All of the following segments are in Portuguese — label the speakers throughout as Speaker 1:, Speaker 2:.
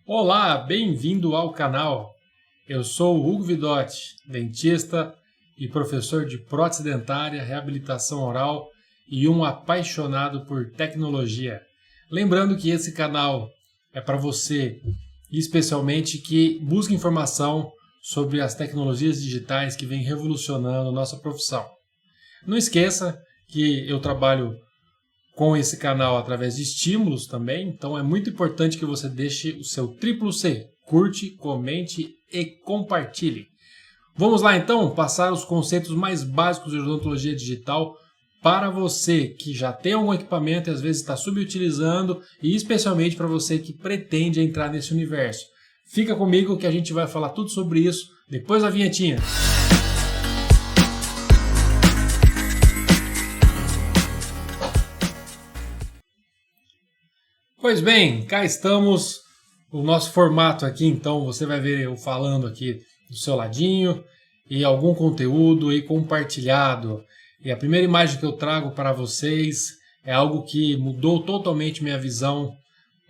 Speaker 1: Olá, bem-vindo ao canal. Eu sou o Hugo Vidotti, dentista e professor de prótese dentária, reabilitação oral e um apaixonado por tecnologia. Lembrando que esse canal é para você, especialmente que busca informação sobre as tecnologias digitais que vêm revolucionando nossa profissão. Não esqueça que eu trabalho com esse canal através de estímulos também, então é muito importante que você deixe o seu triplo C, curte, comente e compartilhe. Vamos lá então passar os conceitos mais básicos de odontologia digital para você que já tem algum equipamento e às vezes está subutilizando e especialmente para você que pretende entrar nesse universo. Fica comigo que a gente vai falar tudo sobre isso depois da vinhetinha. Pois bem, cá estamos, o nosso formato aqui, então você vai ver eu falando aqui do seu ladinho e algum conteúdo aí compartilhado. E a primeira imagem que eu trago para vocês é algo que mudou totalmente minha visão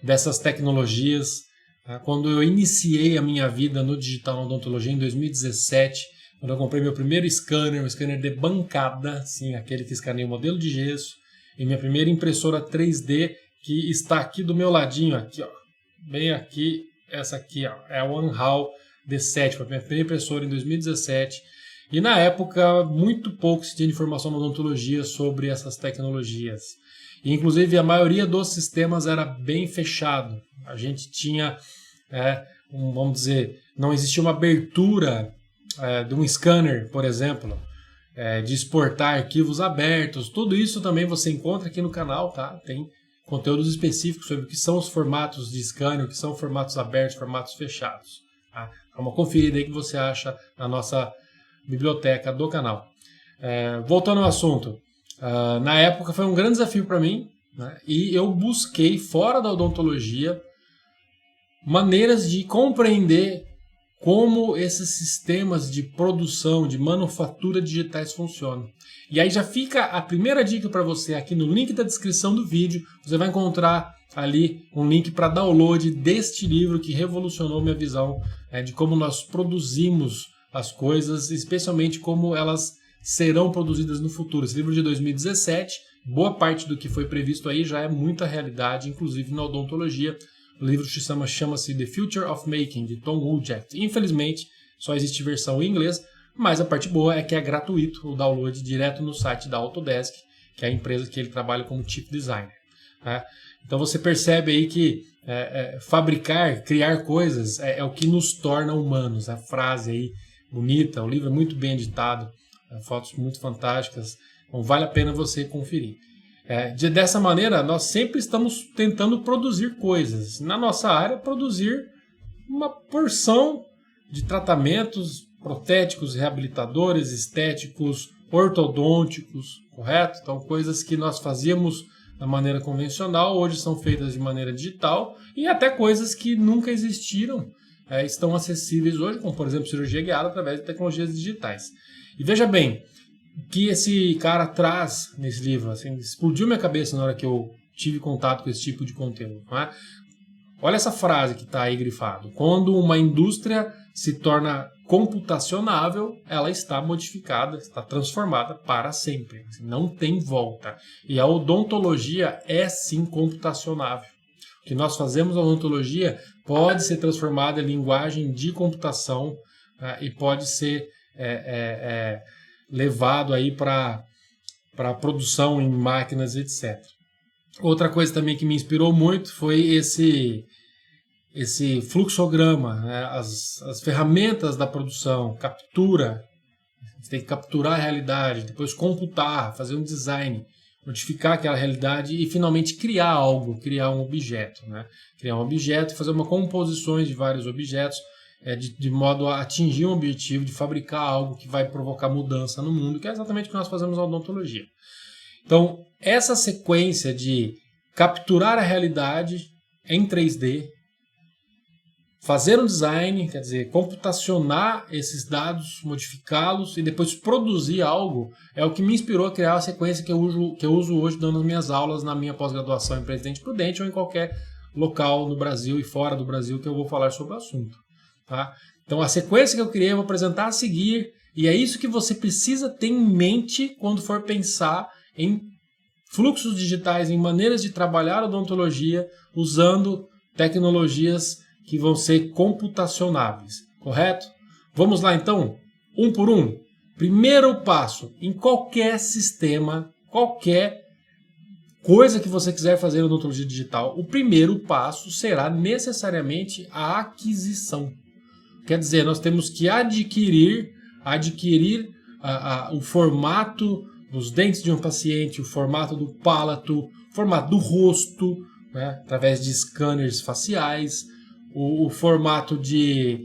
Speaker 1: dessas tecnologias. Quando eu iniciei a minha vida no digital na odontologia em 2017, quando eu comprei meu primeiro scanner, um scanner de bancada, sim, aquele que escaneia o modelo de gesso, e minha primeira impressora 3D, que está aqui do meu ladinho, aqui, ó, bem aqui, essa aqui, ó, é a OneHall D7, foi a minha primeira impressora em 2017, e na época muito pouco se tinha informação na odontologia sobre essas tecnologias, e, inclusive a maioria dos sistemas era bem fechado, a gente tinha, vamos dizer, não existia uma abertura de um scanner, por exemplo, de exportar arquivos abertos, tudo isso também você encontra aqui no canal, tá? Tem conteúdos específicos sobre o que são os formatos de scanner, o que são formatos abertos, formatos fechados. Tá? Dá uma conferida aí que você acha na nossa biblioteca do canal. Voltando ao assunto, na época foi um grande desafio para mim, né? E eu busquei, fora da odontologia, maneiras de compreender como esses sistemas de produção, de manufatura digitais funcionam. E aí já fica a primeira dica para você aqui no link da descrição do vídeo. Você vai encontrar ali um link para download deste livro que revolucionou minha visão de como nós produzimos as coisas, especialmente como elas serão produzidas no futuro. Esse livro de 2017, boa parte do que foi previsto aí já é muita realidade, inclusive na odontologia. O livro chama-se The Future of Making, de Tom Woodjack. Infelizmente, só existe versão em inglês, mas a parte boa é que é gratuito o download direto no site da Autodesk, que é a empresa que ele trabalha como Chief Designer. Né? Então você percebe aí que fabricar, criar coisas é o que nos torna humanos. A frase aí bonita, o livro é muito bem editado, fotos muito fantásticas, então vale a pena você conferir. Dessa maneira, nós sempre estamos tentando produzir coisas. Na nossa área, produzir uma porção de tratamentos protéticos, reabilitadores, estéticos, ortodônticos, correto? Então, coisas que nós fazíamos da maneira convencional, hoje são feitas de maneira digital, e até coisas que nunca existiram estão acessíveis hoje, como, por exemplo, cirurgia guiada através de tecnologias digitais. E veja bem, o que esse cara traz nesse livro, assim, explodiu minha cabeça na hora que eu tive contato com esse tipo de conteúdo. Não é? Olha essa frase que está aí grifado. Quando uma indústria se torna computacionável, ela está modificada, está transformada para sempre. Não tem volta. E a odontologia é sim computacionável. O que nós fazemos na odontologia pode ser transformado em linguagem de computação e pode ser levado aí para produção em máquinas, etc. Outra coisa também que me inspirou muito foi esse fluxograma, né? As ferramentas da produção, captura, você tem que capturar a realidade, depois computar, fazer um design, modificar aquela realidade e finalmente criar algo, criar um objeto, né? Criar um objeto e fazer uma composição de vários objetos, de modo a atingir um objetivo de fabricar algo que vai provocar mudança no mundo, que é exatamente o que nós fazemos na odontologia. Então, essa sequência de capturar a realidade em 3D, fazer um design, quer dizer, computacionar esses dados, modificá-los e depois produzir algo, é o que me inspirou a criar a sequência que eu uso hoje dando as minhas aulas na minha pós-graduação em Presidente Prudente ou em qualquer local no Brasil e fora do Brasil que eu vou falar sobre o assunto. Tá? Então a sequência que eu criei eu vou apresentar a seguir, e é isso que você precisa ter em mente quando for pensar em fluxos digitais, em maneiras de trabalhar a odontologia usando tecnologias que vão ser computacionáveis, correto? Vamos lá então, um por um. Primeiro passo, em qualquer sistema, qualquer coisa que você quiser fazer na odontologia digital, o primeiro passo será necessariamente a aquisição. Quer dizer, nós temos que adquirir o formato dos dentes de um paciente, o formato do palato, o formato do rosto, né, através de scanners faciais, o formato de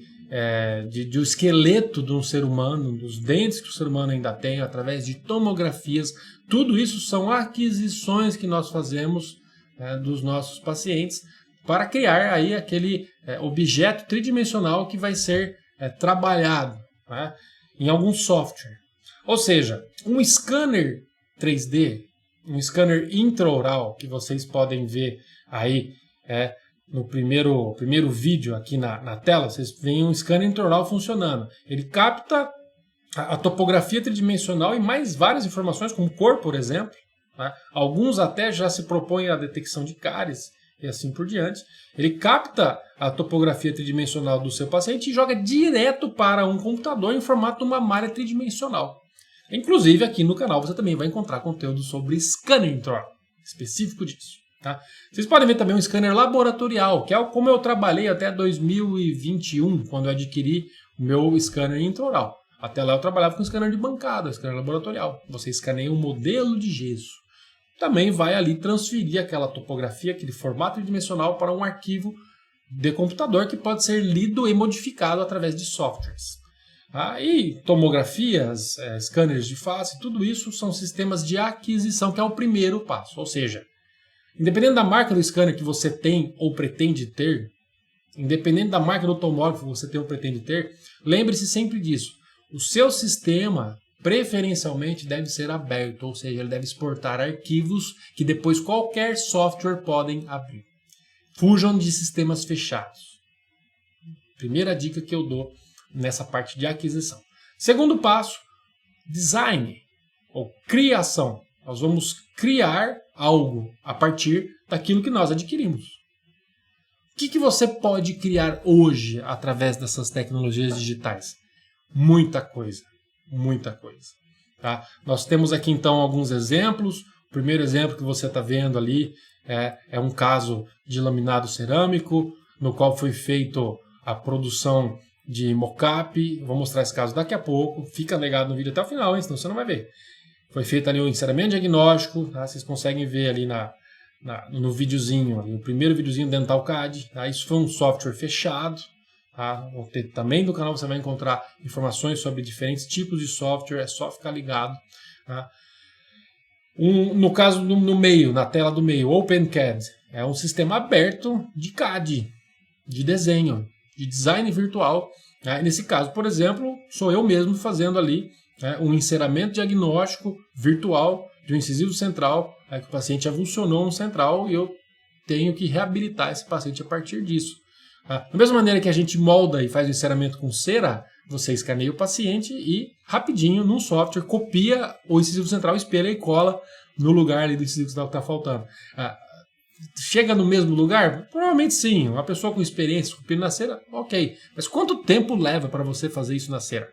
Speaker 1: o esqueleto de um ser humano, dos dentes que o ser humano ainda tem, através de tomografias. Tudo isso são aquisições que nós fazemos dos nossos pacientes para criar aí aquele objeto tridimensional que vai ser trabalhado, né, em algum software. Ou seja, um scanner 3D, um scanner intraoral, que vocês podem ver aí no primeiro vídeo aqui na tela, vocês veem um scanner intraoral funcionando. Ele capta a topografia tridimensional e mais várias informações, como cor, por exemplo. Né? Alguns até já se propõem a detecção de cáries e assim por diante. Ele capta a topografia tridimensional do seu paciente e joga direto para um computador em formato de uma malha tridimensional. Inclusive, aqui no canal você também vai encontrar conteúdo sobre scanner intraoral, específico disso. Tá? Vocês podem ver também um scanner laboratorial, que é como eu trabalhei até 2021, quando eu adquiri o meu scanner intraoral. Até lá eu trabalhava com scanner de bancada, scanner laboratorial. Você escaneia um modelo de gesso. Também vai ali transferir aquela topografia, aquele formato tridimensional para um arquivo de computador que pode ser lido e modificado através de softwares. E tomografias, scanners de face, tudo isso são sistemas de aquisição, que é o primeiro passo. Ou seja, independente da marca do scanner que você tem ou pretende ter, independente da marca do tomógrafo que você tem ou pretende ter, lembre-se sempre disso. O seu sistema, preferencialmente, deve ser aberto, ou seja, ele deve exportar arquivos que depois qualquer software podem abrir. Fujam de sistemas fechados. Primeira dica que eu dou nessa parte de aquisição. Segundo passo, design ou criação. Nós vamos criar algo a partir daquilo que nós adquirimos. O que você pode criar hoje através dessas tecnologias digitais? Muita coisa, muita coisa. Tá? Nós temos aqui então alguns exemplos. O primeiro exemplo que você está vendo ali é um caso de laminado cerâmico, no qual foi feito a produção de mockup. Vou mostrar esse caso daqui a pouco. Fica ligado no vídeo até o final, hein? Senão você não vai ver. Foi feito ali o enceramento diagnóstico, tá? Vocês conseguem ver ali no videozinho, ali, o primeiro videozinho Dental CAD. Tá? Isso foi um software fechado. Tá? Também no canal você vai encontrar informações sobre diferentes tipos de software, é só ficar ligado. Tá? No caso no meio, na tela do meio, OpenCAD, é um sistema aberto de CAD, de desenho, de design virtual. Tá? Nesse caso, por exemplo, sou eu mesmo fazendo ali um enceramento diagnóstico virtual de um incisivo central, que o paciente avulsionou um central e eu tenho que reabilitar esse paciente a partir disso. Da mesma maneira que a gente molda e faz o enceramento com cera, você escaneia o paciente e rapidinho, num software, copia o incisivo central, espelha e cola no lugar ali do incisivo central que está faltando. Chega no mesmo lugar? Provavelmente sim. Uma pessoa com experiência esculpindo na cera, ok. Mas quanto tempo leva para você fazer isso na cera?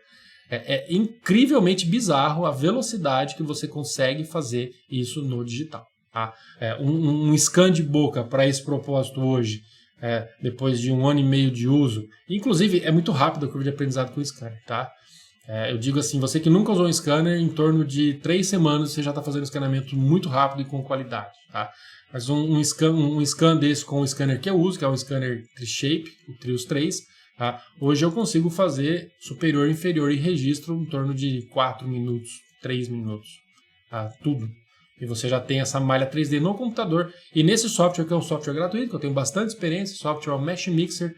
Speaker 1: É incrivelmente bizarro a velocidade que você consegue fazer isso no digital. Tá? Um scan de boca para esse propósito hoje, depois de 1 ano e meio de uso, inclusive é muito rápido a curva de aprendizado com o scanner. Tá? Eu digo assim, você que nunca usou um scanner, em torno de 3 semanas você já está fazendo escaneamento muito rápido e com qualidade. Tá? Mas um scan desse com o scanner que eu uso, que é um scanner Tri-Shape, o Trios 3, tá? Hoje eu consigo fazer superior e inferior e registro em torno de 4 minutos, 3 minutos, tá? Tudo. E você já tem essa malha 3D no computador. E nesse software, que é um software gratuito, que eu tenho bastante experiência, software Mesh Mixer,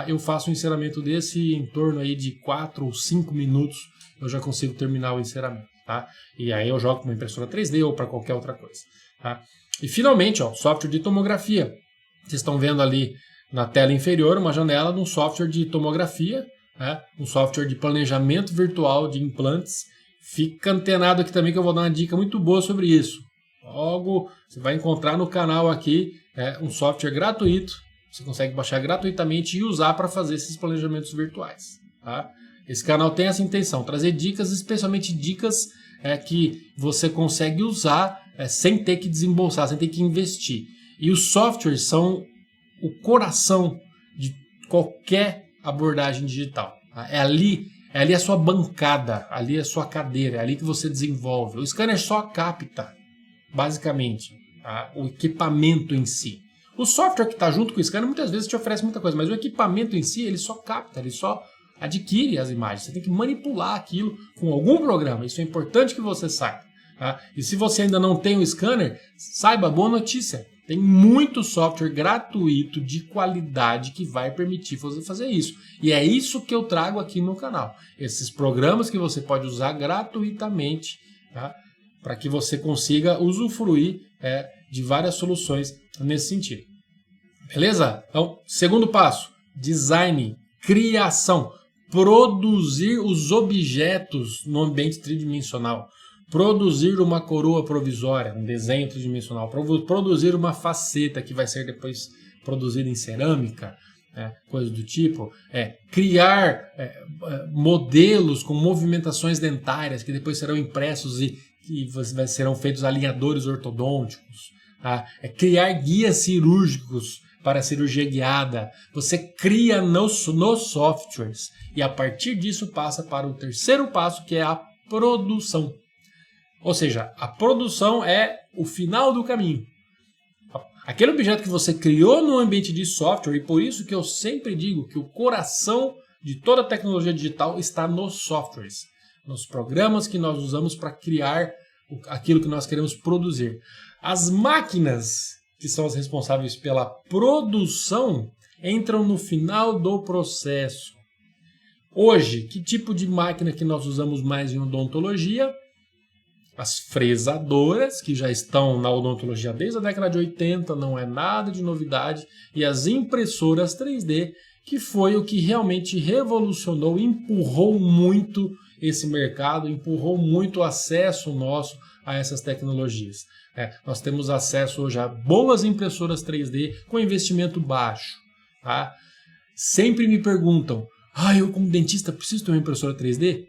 Speaker 1: eu faço um enceramento desse em torno aí de 4 ou 5 minutos, eu já consigo terminar o enceramento. Tá? E aí eu jogo para uma impressora 3D ou para qualquer outra coisa. Tá? E finalmente, software de tomografia. Vocês estão vendo ali na tela inferior uma janela de um software de tomografia, né? Um software de planejamento virtual de implantes. Fica antenado aqui também que eu vou dar uma dica muito boa sobre isso. Logo, você vai encontrar no canal aqui um software gratuito. Você consegue baixar gratuitamente e usar para fazer esses planejamentos virtuais. Tá? Esse canal tem essa intenção, trazer dicas, especialmente dicas que você consegue usar sem ter que desembolsar, sem ter que investir. E os softwares são o coração de qualquer abordagem digital. Tá? É ali a sua bancada, ali é a sua cadeira, é ali que você desenvolve. O scanner só capta, basicamente, tá? O equipamento em si. O software que está junto com o scanner muitas vezes te oferece muita coisa, mas o equipamento em si ele só capta, ele só adquire as imagens. Você tem que manipular aquilo com algum programa. Isso é importante que você saiba. Tá? E se você ainda não tem o scanner, saiba, boa notícia. Tem muito software gratuito de qualidade que vai permitir você fazer isso. E é isso que eu trago aqui no canal. Esses programas que você pode usar gratuitamente, tá? Para que você consiga usufruir de várias soluções nesse sentido. Beleza? Então, segundo passo, design, criação, produzir os objetos no ambiente tridimensional. Produzir uma coroa provisória, um desenho tridimensional, produzir uma faceta que vai ser depois produzida em cerâmica, coisa do tipo, criar modelos com movimentações dentárias que depois serão impressos e serão feitos alinhadores ortodônticos, tá? Criar guias cirúrgicos para a cirurgia guiada. Você cria nos softwares e a partir disso passa para o terceiro passo, que é a produção. Ou seja, a produção é o final do caminho. Aquele objeto que você criou no ambiente de software, e por isso que eu sempre digo que o coração de toda a tecnologia digital está nos softwares, nos programas que nós usamos para criar aquilo que nós queremos produzir. As máquinas que são as responsáveis pela produção entram no final do processo. Hoje, que tipo de máquina que nós usamos mais em odontologia? As fresadoras, que já estão na odontologia desde a década de 80, não é nada de novidade, e as impressoras 3D, que foi o que realmente revolucionou, empurrou muito esse mercado, empurrou muito o acesso nosso a essas tecnologias. Nós temos acesso hoje a boas impressoras 3D com investimento baixo. Tá? Sempre me perguntam, eu como dentista preciso ter uma impressora 3D?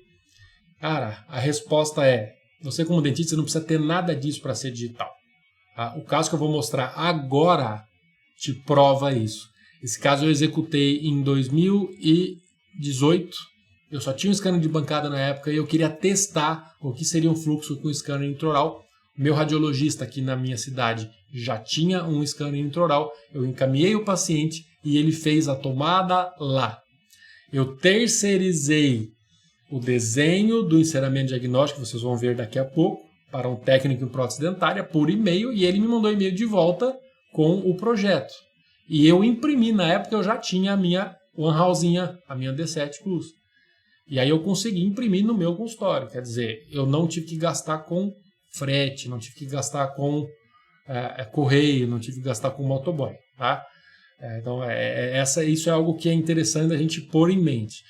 Speaker 1: Cara, a resposta é, você como dentista não precisa ter nada disso para ser digital. Tá? O caso que eu vou mostrar agora te prova isso. Esse caso eu executei em 2018. Eu só tinha um scanner de bancada na época e eu queria testar o que seria um fluxo com scanner intraoral. Meu radiologista aqui na minha cidade já tinha um scanner intraoral. Eu encaminhei o paciente e ele fez a tomada lá. Eu terceirizei o desenho do enceramento diagnóstico, que vocês vão ver daqui a pouco, para um técnico em prótese dentária por e-mail, e ele me mandou e-mail de volta com o projeto. E eu imprimi, na época eu já tinha a minha One Hallzinha, a minha D7 Plus. E aí eu consegui imprimir no meu consultório, quer dizer, eu não tive que gastar com frete, não tive que gastar com correio, não tive que gastar com motoboy. Tá? Então isso é algo que é interessante a gente pôr em mente.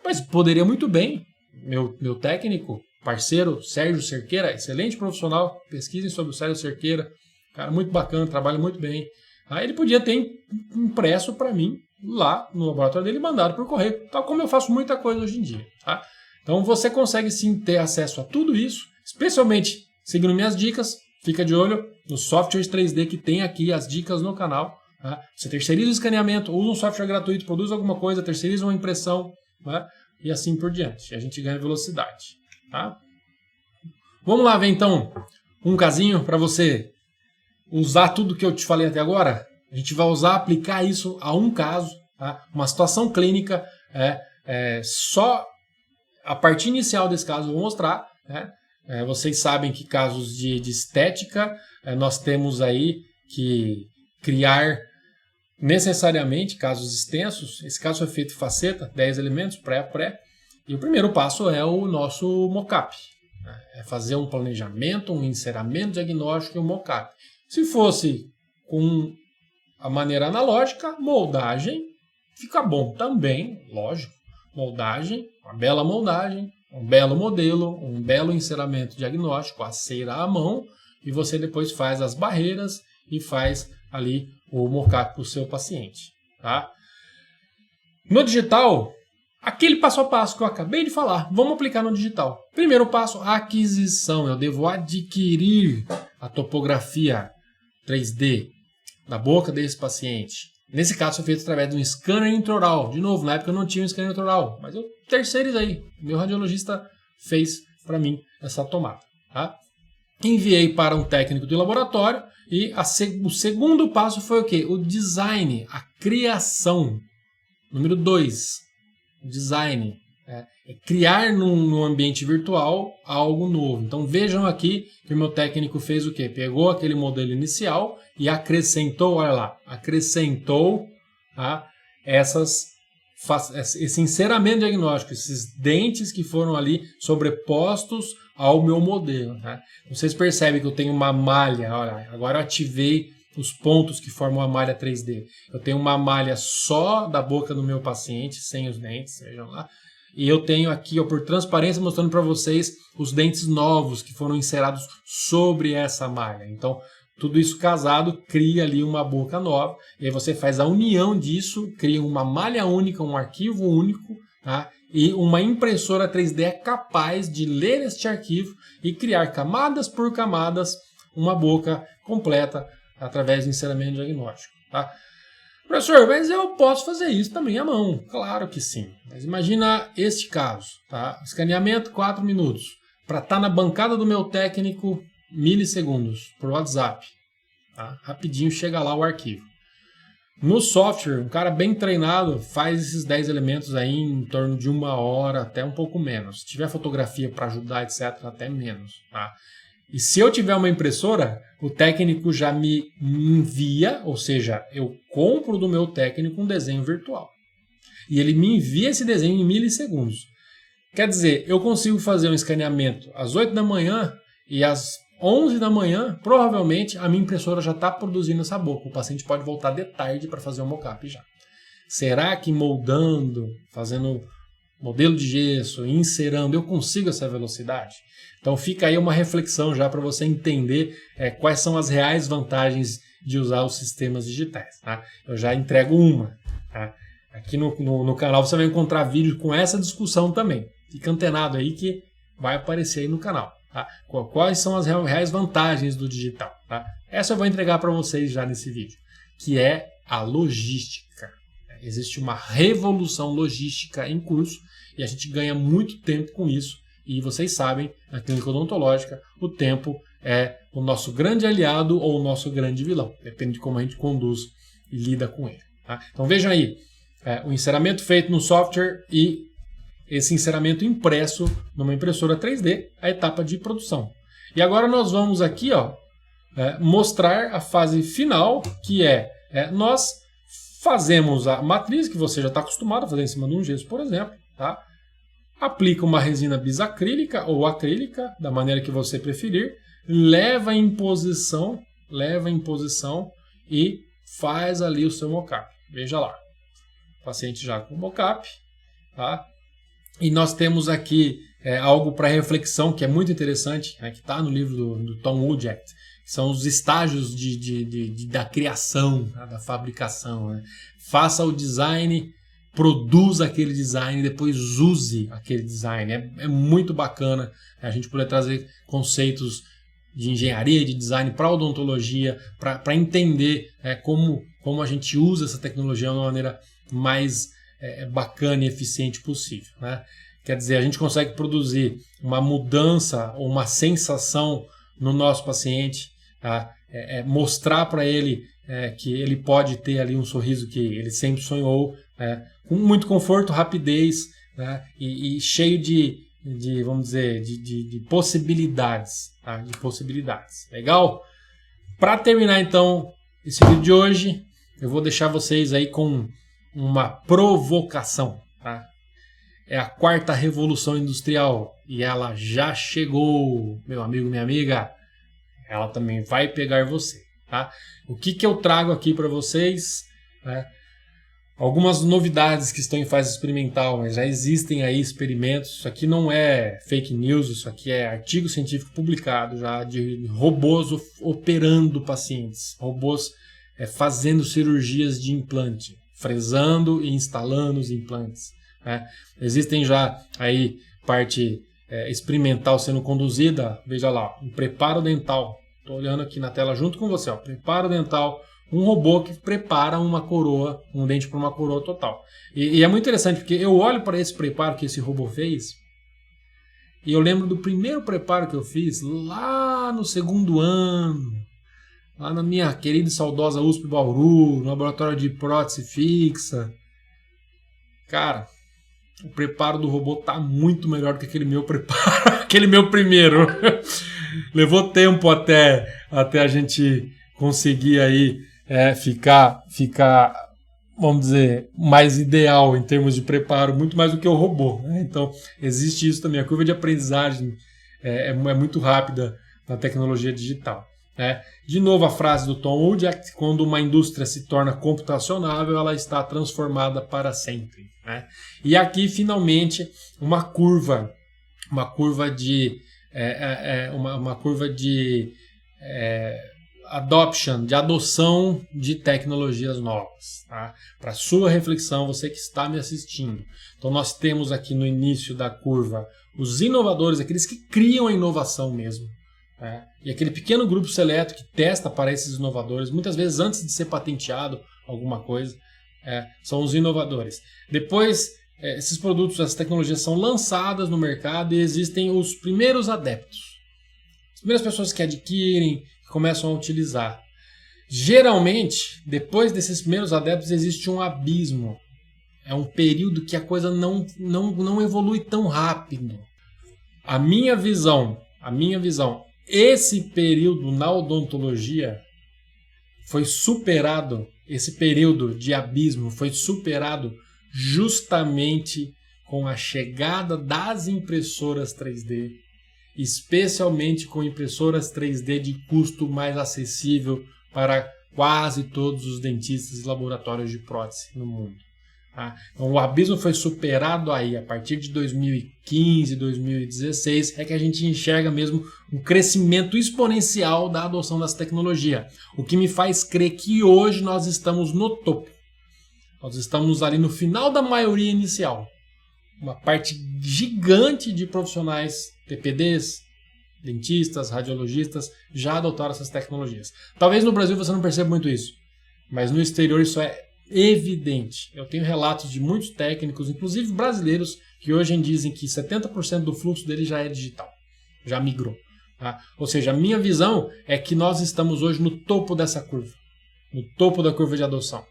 Speaker 1: Mas poderia muito bem, meu técnico, parceiro, Sérgio Cerqueira, excelente profissional, pesquisem sobre o Sérgio Cerqueira, cara muito bacana, trabalha muito bem. Ele podia ter impresso para mim lá no laboratório dele e mandado por correio, tal como eu faço muita coisa hoje em dia. Tá? Então você consegue sim ter acesso a tudo isso, especialmente seguindo minhas dicas, fica de olho nos softwares 3D que tem aqui as dicas no canal. Tá? Você terceiriza o escaneamento, usa um software gratuito, produz alguma coisa, terceiriza uma impressão, tá? E assim por diante. A gente ganha velocidade. Tá? Vamos lá ver então um casinho para você usar tudo que eu te falei até agora. A gente vai aplicar isso a um caso, tá? Uma situação clínica. Só a parte inicial desse caso eu vou mostrar. Né? Vocês sabem que casos de estética nós temos aí que criar necessariamente casos extensos. Esse caso foi feito em faceta, 10 elementos, pré. E o primeiro passo é o nosso mockup. É fazer um planejamento, um enceramento diagnóstico e um mockup. Se fosse com a maneira analógica, moldagem, fica bom também, lógico. Moldagem, uma bela moldagem, um belo modelo, um belo enceramento diagnóstico, a cera à mão, e você depois faz as barreiras e faz ali o mockup para o seu paciente. Tá? No digital, aquele passo a passo que eu acabei de falar, vamos aplicar no digital. Primeiro passo, aquisição. Eu devo adquirir a topografia 3D da boca desse paciente. Nesse caso, foi feito através de um scanner intraoral. De novo, na época eu não tinha um scanner intraoral, mas eu terceirizei. Meu radiologista fez para mim essa tomada. Tá? Enviei para um técnico de laboratório e o segundo passo foi o quê? O design, a criação. Número 2, design. É criar num ambiente virtual algo novo. Então vejam aqui que o meu técnico fez o quê? Pegou aquele modelo inicial e acrescentou, olha lá, acrescentou esse enceramento diagnóstico, esses dentes que foram ali sobrepostos ao meu modelo. Tá? Vocês percebem que eu tenho uma malha, olha, agora eu ativei os pontos que formam a malha 3D. Eu tenho uma malha só da boca do meu paciente, sem os dentes, vejam lá. E eu tenho aqui, ó, por transparência, mostrando para vocês os dentes novos que foram inserados sobre essa malha. Então, tudo isso casado cria ali uma boca nova. E aí você faz a união disso, cria uma malha única, um arquivo único, tá? E uma impressora 3D é capaz de ler este arquivo e criar camadas por camadas uma boca completa através do enceramento diagnóstico. Tá? Professor, mas eu posso fazer isso também à mão. Claro que sim. Mas imagina este caso. Tá? Escaneamento 4 minutos. Para estar na bancada do meu técnico, milissegundos, por WhatsApp. Tá? Rapidinho chega lá o arquivo. No software, um cara bem treinado faz esses 10 elementos aí em torno de 1 hora, até um pouco menos. Se tiver fotografia para ajudar, etc., até menos. Tá? E se eu tiver uma impressora, o técnico já me envia, ou seja, eu compro do meu técnico um desenho virtual. E ele me envia esse desenho em milissegundos. Quer dizer, eu consigo fazer um escaneamento às 8 da manhã e às 11 da manhã, provavelmente, a minha impressora já está produzindo essa boca. O paciente pode voltar de tarde para fazer o mockup já. Será que moldando, fazendo modelo de gesso, inserando, eu consigo essa velocidade? Então fica aí uma reflexão já para você entender quais são as reais vantagens de usar os sistemas digitais. Tá? Eu já entrego uma. Tá? Aqui no canal você vai encontrar vídeos com essa discussão também. Fica antenado aí que vai aparecer aí no canal. Tá? Quais são as reais vantagens do digital? Tá? Essa eu vou entregar para vocês já nesse vídeo, que é a logística. Existe uma revolução logística em curso e a gente ganha muito tempo com isso. E vocês sabem, na clínica odontológica, o tempo é o nosso grande aliado ou o nosso grande vilão. Depende de como a gente conduz e lida com ele. Tá? Então vejam aí, o enceramento feito no software e esse enceramento impresso numa impressora 3D, a etapa de produção. E agora nós vamos aqui mostrar a fase final, que nós fazemos a matriz, que você já está acostumado a fazer em cima de um gesso, por exemplo. Tá? Aplica uma resina bisacrílica ou acrílica, da maneira que você preferir, leva em posição e faz ali o seu mockup. Veja lá, o paciente já com o mockup, tá? E nós temos aqui algo para reflexão que é muito interessante, que está no livro do Tom Woodjack, que são os estágios da criação, tá? Da fabricação. Né? Faça o design, produza aquele design, depois use aquele design. É muito bacana a gente poder trazer conceitos de engenharia, de design para a odontologia, para entender como a gente usa essa tecnologia de uma maneira mais bacana e eficiente possível. Né? Quer dizer, a gente consegue produzir uma mudança ou uma sensação no nosso paciente, tá? Mostrar para ele que ele pode ter ali um sorriso que ele sempre sonhou, com muito conforto, rapidez, né? e cheio de vamos dizer, de possibilidades, tá? De possibilidades. Legal? Para terminar então esse vídeo de hoje, eu vou deixar vocês aí com uma provocação, tá? É a 4ª revolução industrial e ela já chegou, meu amigo, minha amiga. Ela também vai pegar você. Tá? O que eu trago aqui para vocês, né? Algumas novidades que estão em fase experimental, mas já existem aí experimentos. Isso aqui não é fake news, isso aqui é artigo científico publicado já de robôs operando pacientes, robôs fazendo cirurgias de implante, fresando e instalando os implantes. Né? Existem já aí parte experimental sendo conduzida, veja lá, um preparo dental. Estou olhando aqui na tela junto com você, ó, preparo dental. Um robô que prepara uma coroa, um dente para uma coroa total. E é muito interessante, porque eu olho para esse preparo que esse robô fez, e eu lembro do primeiro preparo que eu fiz lá no 2º ano, lá na minha querida e saudosa USP Bauru, no laboratório de prótese fixa. Cara, o preparo do robô tá muito melhor do que aquele meu preparo, aquele meu primeiro. Levou tempo até a gente conseguir aí ficar, vamos dizer, mais ideal em termos de preparo, muito mais do que o robô. Né? Então, existe isso também. A curva de aprendizagem é muito rápida na tecnologia digital. Né? De novo, a frase do Tom Wood é que quando uma indústria se torna computacionável, ela está transformada para sempre. Né? E aqui, finalmente, uma curva de adoption, de adoção de tecnologias novas. Tá? Para sua reflexão, você que está me assistindo. Então nós temos aqui no início da curva os inovadores, aqueles que criam a inovação mesmo. Tá? E aquele pequeno grupo seleto que testa para esses inovadores, muitas vezes antes de ser patenteado alguma coisa, são os inovadores. Depois, esses produtos, essas tecnologias são lançadas no mercado e existem os primeiros adeptos. As primeiras pessoas que adquirem, começam a utilizar. Geralmente, depois desses primeiros adeptos, existe um abismo. É um período que a coisa não evolui tão rápido. A minha visão, esse período na odontologia foi superado, esse período de abismo foi superado justamente com a chegada das impressoras 3D, especialmente com impressoras 3D de custo mais acessível para quase todos os dentistas e laboratórios de prótese no mundo. Tá? Então, o abismo foi superado aí, a partir de 2015, 2016, é que a gente enxerga mesmo um crescimento exponencial da adoção dessa tecnologia, o que me faz crer que hoje nós estamos no topo. Nós estamos ali no final da maioria inicial. Uma parte gigante de profissionais, TPDs, dentistas, radiologistas, já adotaram essas tecnologias. Talvez no Brasil você não perceba muito isso, mas no exterior isso é evidente. Eu tenho relatos de muitos técnicos, inclusive brasileiros, que hoje dizem que 70% do fluxo dele já é digital, já migrou. Tá? Ou seja, a minha visão é que nós estamos hoje no topo dessa curva, no topo da curva de adoção.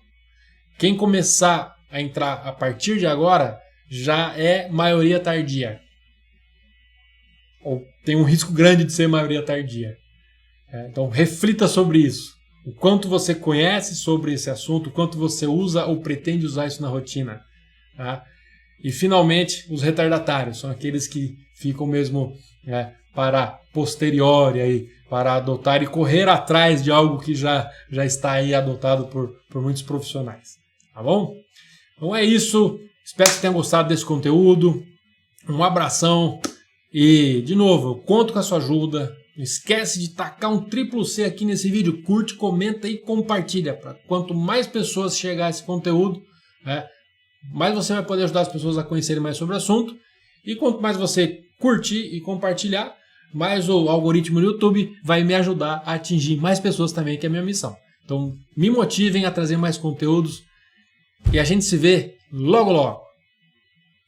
Speaker 1: Quem começar a entrar a partir de agora já é maioria tardia. Ou tem um risco grande de ser maioria tardia. Então reflita sobre isso. O quanto você conhece sobre esse assunto, o quanto você usa ou pretende usar isso na rotina. Tá? E finalmente, os retardatários são aqueles que ficam mesmo para posteriori, aí, para adotar e correr atrás de algo que já está aí adotado por muitos profissionais. Tá bom? Então é isso. Espero que tenham gostado desse conteúdo. Um abração. E, de novo, eu conto com a sua ajuda. Não esquece de tacar um C aqui nesse vídeo. Curte, comenta e compartilha. Para quanto mais pessoas chegar a esse conteúdo, mais você vai poder ajudar as pessoas a conhecerem mais sobre o assunto. E quanto mais você curtir e compartilhar, mais o algoritmo do YouTube vai me ajudar a atingir mais pessoas também, que é a minha missão. Então, me motivem a trazer mais conteúdos. E a gente se vê logo logo.